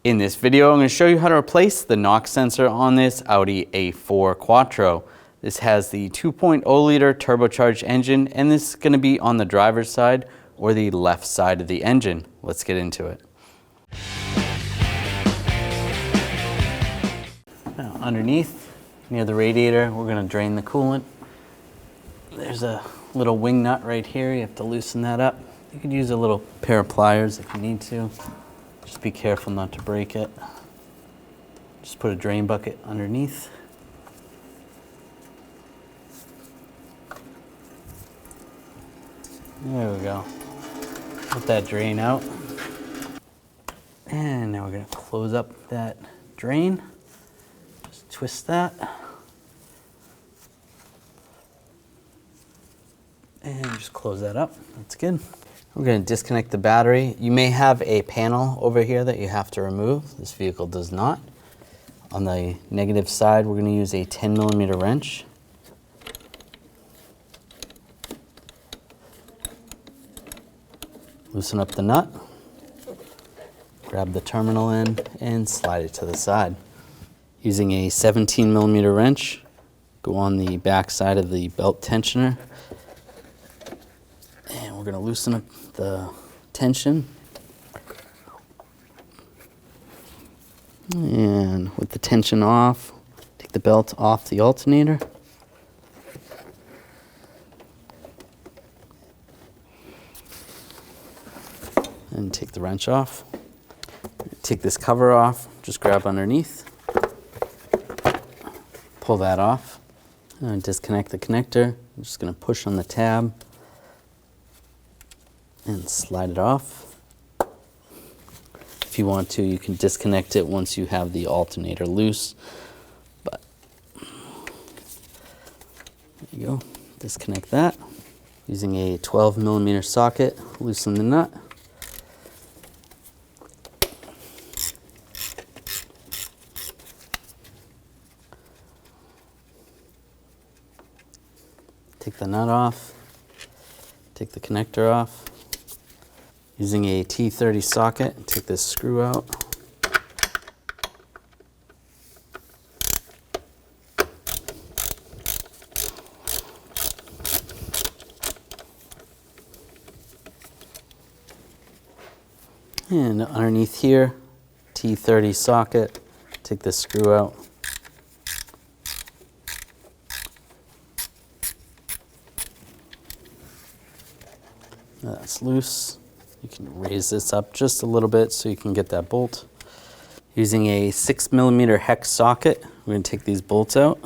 In this video, I'm going to show you how to replace the knock sensor on this Audi A4 Quattro. This has the 2.0 liter turbocharged engine, and this is going to be on the driver's side or the left side of the engine. Let's get into it. Now, underneath, near the radiator, we're going to drain the coolant. There's a little wing nut right here. You have to loosen that up. You could use a little pair of pliers if you need to. Just be careful not to break it. Just put a drain bucket underneath. There we go. Let that drain out. And now we're going to close up that drain. Just twist that. And just close that up. That's good. We're going to disconnect the battery. You may have a panel over here that you have to remove. This vehicle does not. On the negative side, we're going to use a 10mm wrench. Loosen up the nut. Grab the terminal end and slide it to the side. Using a 17mm wrench, go on the back side of the belt tensioner. And we're going to loosen up the tension. And with the tension off, take the belt off the alternator. And take the wrench off. Take this cover off, just grab underneath. Pull that off. And disconnect the connector. I'm just going to push on the tab and slide it off. If you want to, you can disconnect it once you have the alternator loose. But there you go. Disconnect that. Using a 12mm socket, loosen the nut. Take the nut off. Take the connector off. Using a T30 socket, take this screw out. And underneath here, T30 socket, take this screw out. That's loose. You can raise this up just a little bit so you can get that bolt. Using a 6mm hex socket, we're going to take these bolts out.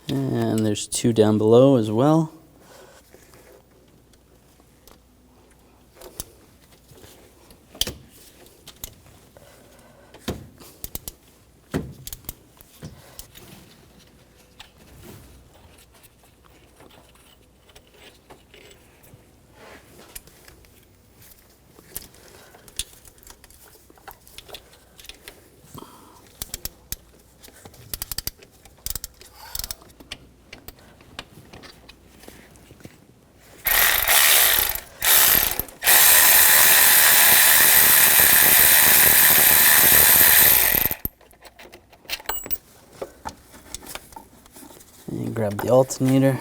And there's two down below as well. And grab the alternator.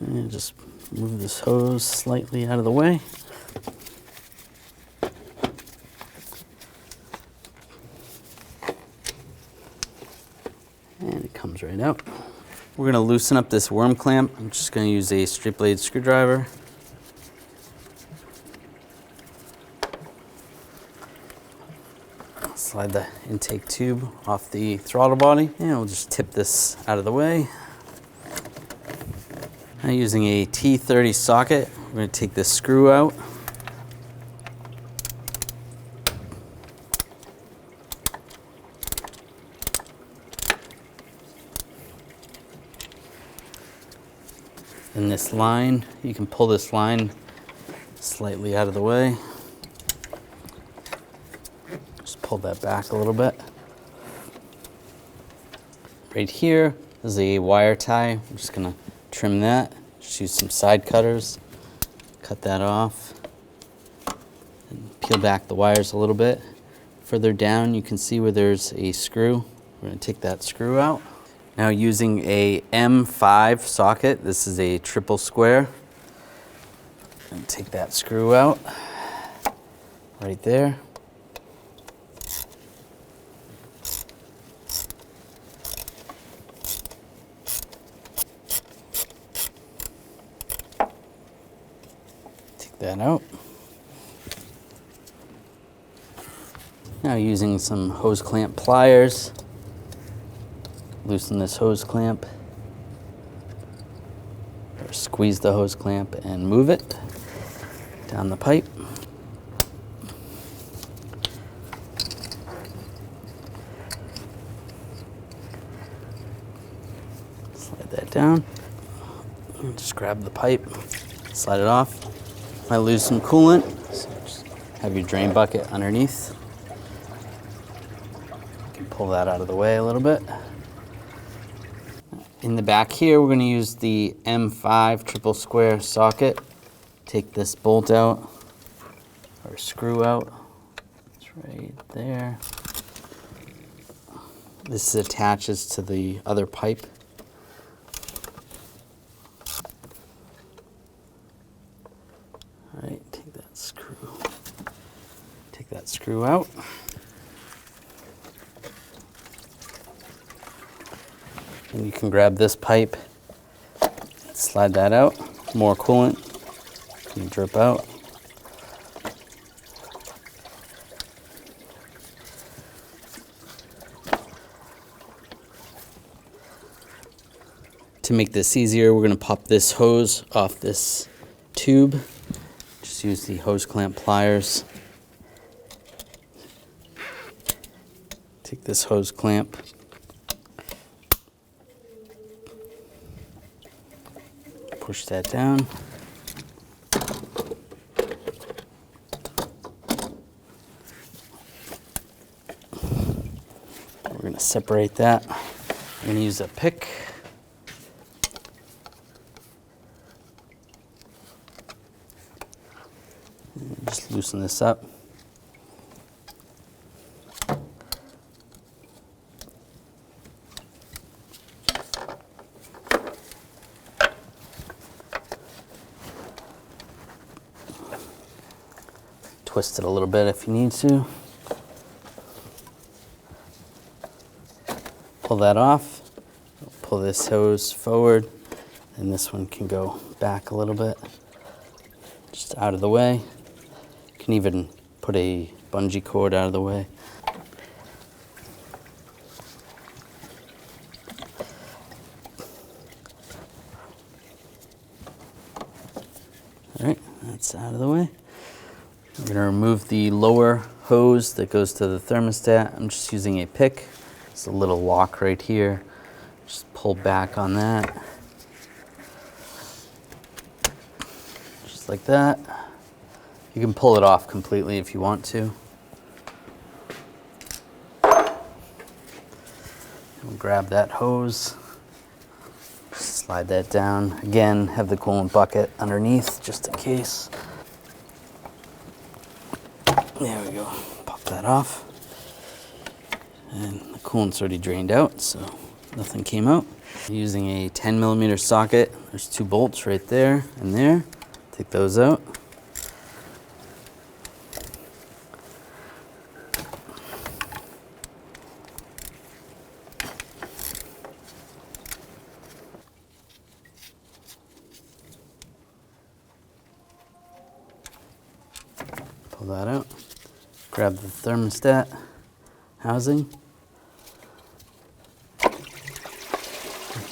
And just move this hose slightly out of the way. And it comes right out. We're going to loosen up this worm clamp. I'm just going to use a straight blade screwdriver. Slide the intake tube off the throttle body, and we'll just tip this out of the way. Now using a T30 socket, we're going to take this screw out. And this line, you can pull this line slightly out of the way. Just pull that back a little bit. Right here is a wire tie. I'm just gonna trim that. Just use some side cutters. Cut that off. And peel back the wires a little bit. Further down, you can see where there's a screw. We're gonna take that screw out. Now using a M5 socket, this is a triple square. And take that screw out, right there. Take that out. Now using some hose clamp pliers, loosen this hose clamp, or squeeze the hose clamp and move it down the pipe. Slide that down. And just grab the pipe, slide it off. Might lose some coolant, so just have your drain bucket underneath. You can pull that out of the way a little bit. In the back here, we're going to use the M5 triple square socket. Take this bolt out, or screw out. It's right there. This attaches to the other pipe. All right, take that screw out. And you can grab this pipe, slide that out, more coolant can drip out. To make this easier, we're going to pop this hose off this tube. Just use the hose clamp pliers. Take this hose clamp, push that down. We're going to separate that. I'm going to use a pick. And just loosen this up. Twist it a little bit if you need to. Pull that off. Pull this hose forward, and this one can go back a little bit, just out of the way. You can even put a bungee cord out of the way. All right, that's out of the way. We're going to remove the lower hose that goes to the thermostat. I'm just using a pick. It's a little lock right here. Just pull back on that. Just like that. You can pull it off completely if you want to. We'll grab that hose. Slide that down. Again, have the coolant bucket underneath just in case. There we go. Pop that off. And the coolant's already drained out, so nothing came out. Using a 10mm socket, there's 2 bolts right there and there. Take those out. Pull that out. Grab the thermostat housing.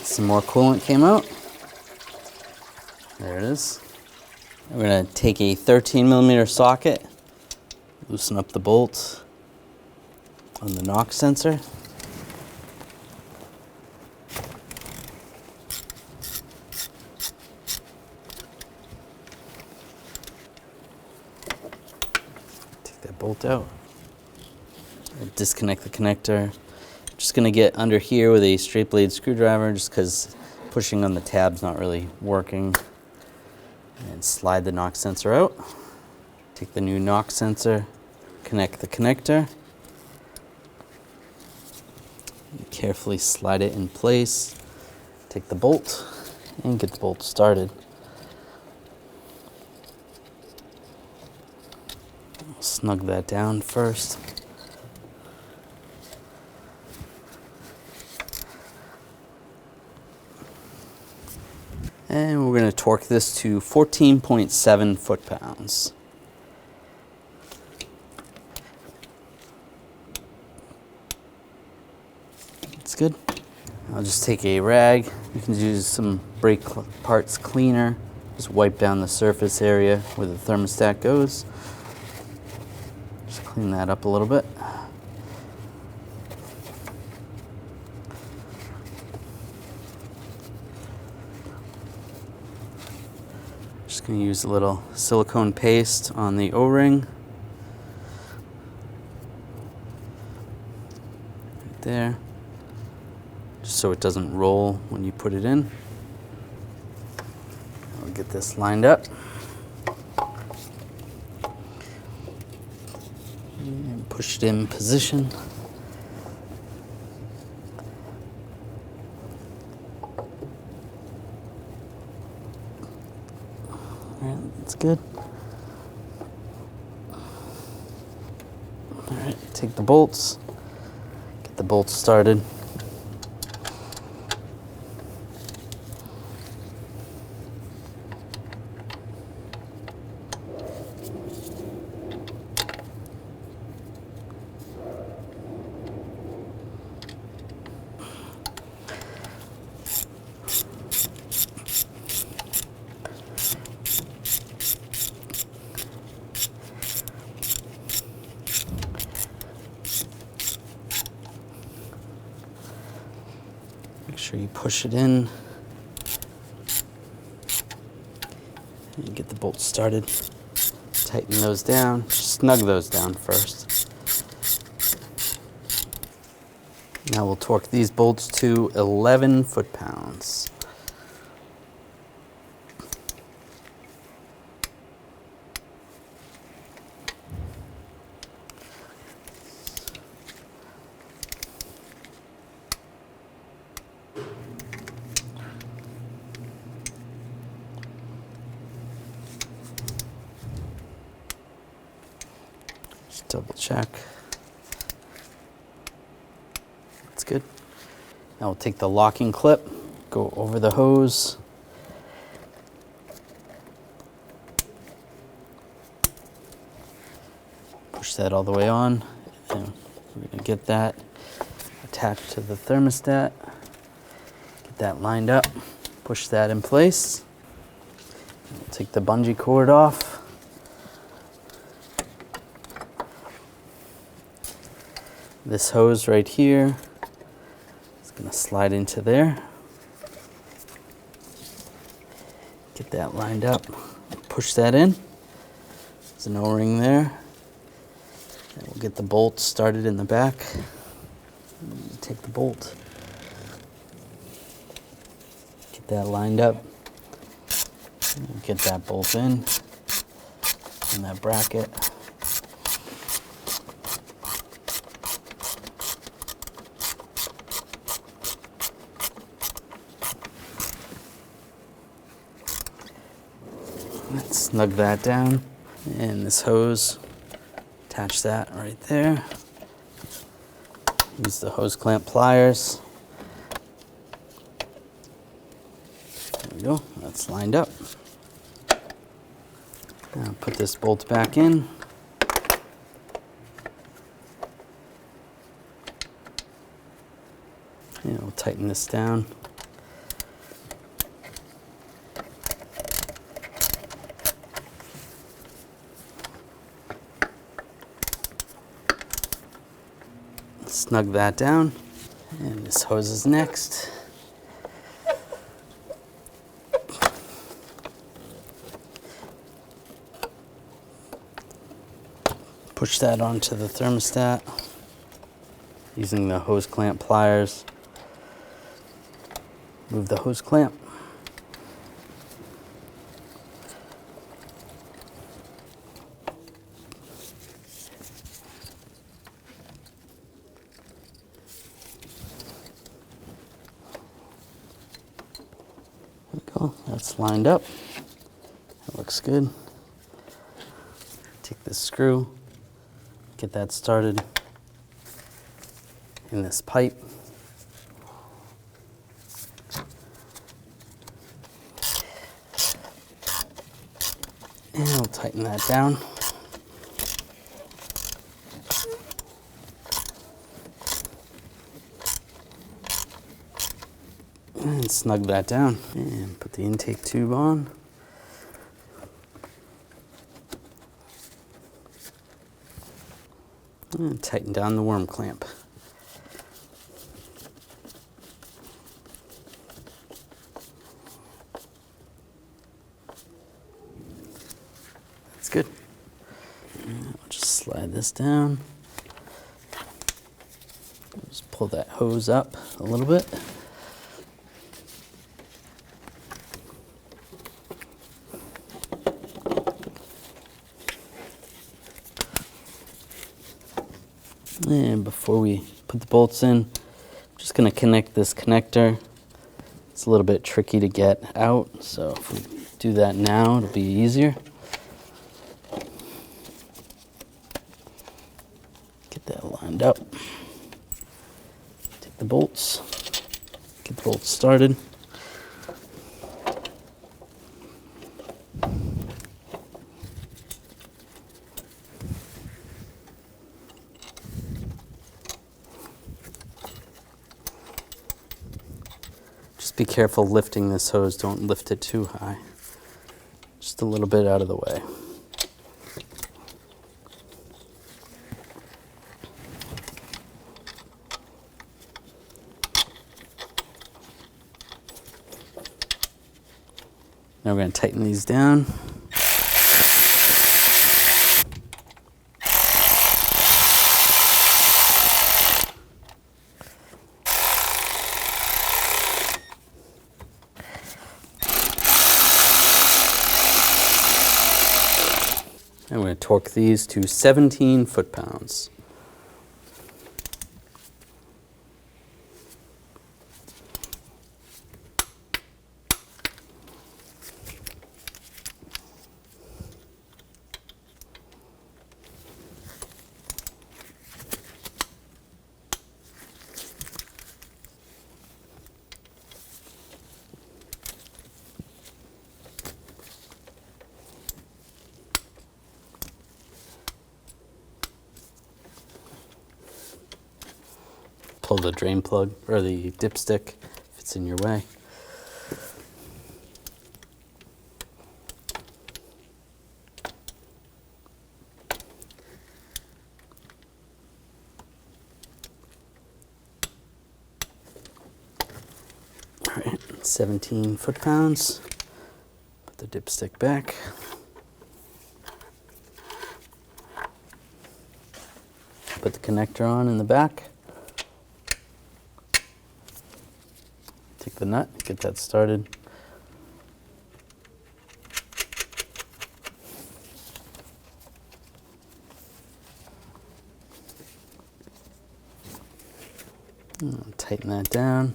Some more coolant came out. There it is. We're going to take a 13mm socket, loosen up the bolts on the knock sensor. Take that bolt out. Disconnect the connector. Just going to get under here with a straight blade screwdriver just because pushing on the tab's not really working. And slide the knock sensor out. Take the new knock sensor, connect the connector. And carefully slide it in place. Take the bolt and get the bolt started. Snug that down first. And we're going to torque this to 14.7 foot-pounds. That's good. I'll just take a rag. You can use some brake parts cleaner. Just wipe down the surface area where the thermostat goes. Just clean that up a little bit. Just going to use a little silicone paste on the O-ring. Right there. Just so it doesn't roll when you put it in. I'll get this lined up. And push it in position. Alright, that's good. Alright, take the bolts, get the bolts started. Make sure you push it in and get the bolts started. Tighten those down, snug those down first. Now we'll torque these bolts to 11 foot-pounds. Double check. That's good. Now we'll take the locking clip, go over the hose. Push that all the way on. And we're going to get that attached to the thermostat. Get that lined up. Push that in place. We'll take the bungee cord off. This hose right here is going to slide into there. Get that lined up. Push that in. There's an O-ring there. And we'll get the bolt started in the back. Take the bolt. Get that lined up. Get that bolt in that bracket. Let's snug that down. And this hose, attach that right there. Use the hose clamp pliers. There we go, that's lined up. Now put this bolt back in. And we'll tighten this down. snug that down. And this hose is next. Push that onto the thermostat using the hose clamp pliers. Move the hose clamp. There we go, that's lined up. That looks good. Take this screw, get that started in this pipe. And we'll tighten that down. And snug that down. And put the intake tube on. And tighten down the worm clamp. That's good. And I'll just slide this down. Just pull that hose up a little bit. And before we put the bolts in, I'm just going to connect this connector. It's a little bit tricky to get out, so if we do that now, it'll be easier. Get that lined up. Take the bolts, get the bolts started. Be careful lifting this hose, don't lift it too high. Just a little bit out of the way. Now we're going to tighten these down. And we're going to torque these to 17 foot-pounds. Pull the drain plug or the dipstick if it's in your way. All right, 17 foot-pounds. Put the dipstick back. Put the connector on in the back. Take the nut, get that started. Tighten that down.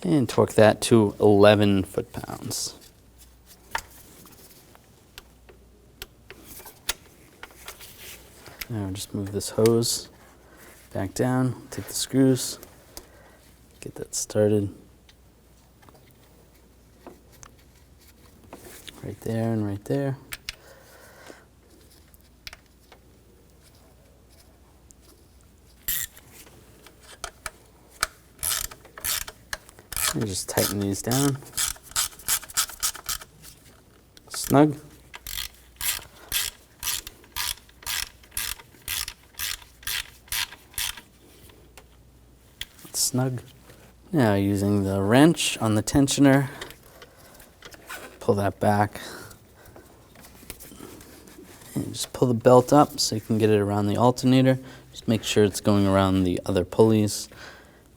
And torque that to 11 foot-pounds. Now just move this hose back down, take the screws, get that started. Right there and right there. And just tighten these down. Snug. snug. Now using the wrench on the tensioner, pull that back. And just pull the belt up so you can get it around the alternator. Just make sure it's going around the other pulleys.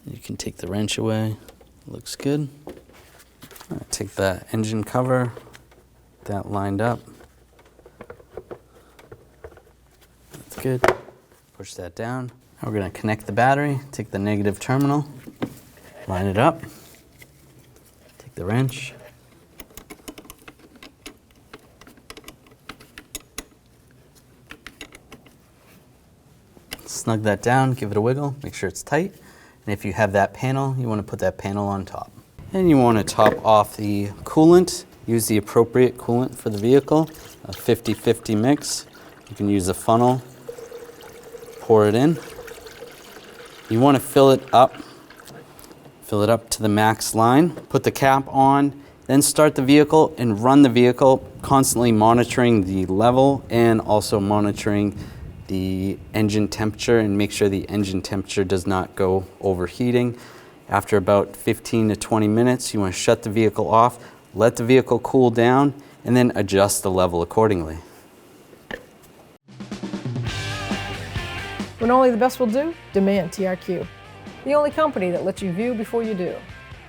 You can take the wrench away. Looks good. Take the engine cover, that lined up. That's good. Push that down. Now we're going to connect the battery. Take the negative terminal, line it up. Take the wrench. Snug that down, give it a wiggle, make sure it's tight. And if you have that panel, you want to put that panel on top. And you want to top off the coolant. Use the appropriate coolant for the vehicle, a 50-50 mix. You can use a funnel, pour it in. You want to fill it up to the max line. Put the cap on, then start the vehicle and run the vehicle, constantly monitoring the level and also monitoring the engine temperature, and make sure the engine temperature does not go overheating. After about 15 to 20 minutes, you want to shut the vehicle off, let the vehicle cool down, and then adjust the level accordingly. When only the best will do, demand TRQ. The only company that lets you view before you do.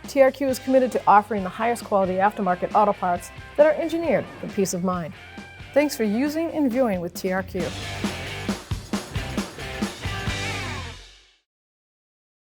TRQ is committed to offering the highest quality aftermarket auto parts that are engineered for peace of mind. Thanks for using and viewing with TRQ.